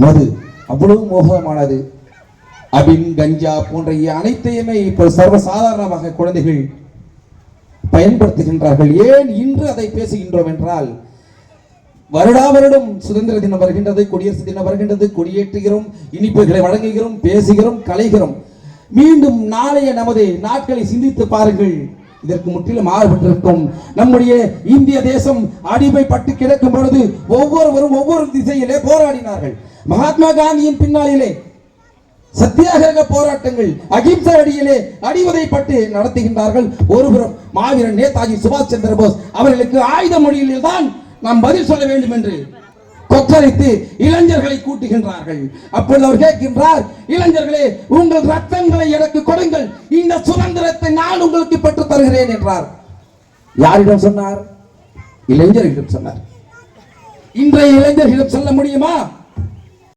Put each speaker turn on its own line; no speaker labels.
மது அவ்வளவு மோகமானது. அபின், கஞ்சா போன்ற அனைத்தையுமே இப்ப சர்வசாதாரணமாக குழந்தைகள் பயன்படுத்துகின்றார்கள். ஏன் இன்று அதை பேசுகின்றோம் என்றால், வருடா வருடம் சுதந்திர தினம் வருகின்றது, குடியரசு தினம் வருகின்றது, கொடியேற்றுகிறோம், இனிப்புகளை வழங்குகிறோம், பேசுகிறோம், கலைகிறோம். மீண்டும் நாளைய நமது நாட்களை சிந்தித்து பாருங்கள். இதற்கு முற்றிலும் மாறுபட்டிருக்கும். நம்முடைய இந்திய தேசம் அடிமைப்பட்டு கிடக்கும் பொழுது ஒவ்வொருவரும் ஒவ்வொரு திசையிலே போராடினார்கள். மகாத்மா காந்தியின் பின்னாளிலே சத்தியாகிரக போராட்டங்கள், அகிம்சை அடியிலே அடிவதைப்பட்டு நடத்துகின்றார்கள். ஒருபுறம் மாவீரன் நேதாஜி சுபாஷ் சந்திர போஸ் அவர்களுக்கு ஆயுத மொழியில் தான் நாம் பதில் சொல்ல வேண்டும் என்று கொக்கரித்து இளைஞர்களை கூட்டுகின்றார்கள். அப்பொழுது அவர் கேட்கின்றார், இளைஞர்களே, உங்கள் ரத்தங்களை எனக்கு கொடுங்கள், இந்த சுதந்திரத்தை நான் உங்களுக்கு பெற்றுத் தருகிறேன் என்றார். யாரிடம் சொன்னார்? இளைஞர்களிடம் சொன்னார். இன்றைய இளைஞர்களிடம் சொல்ல முடியுமா?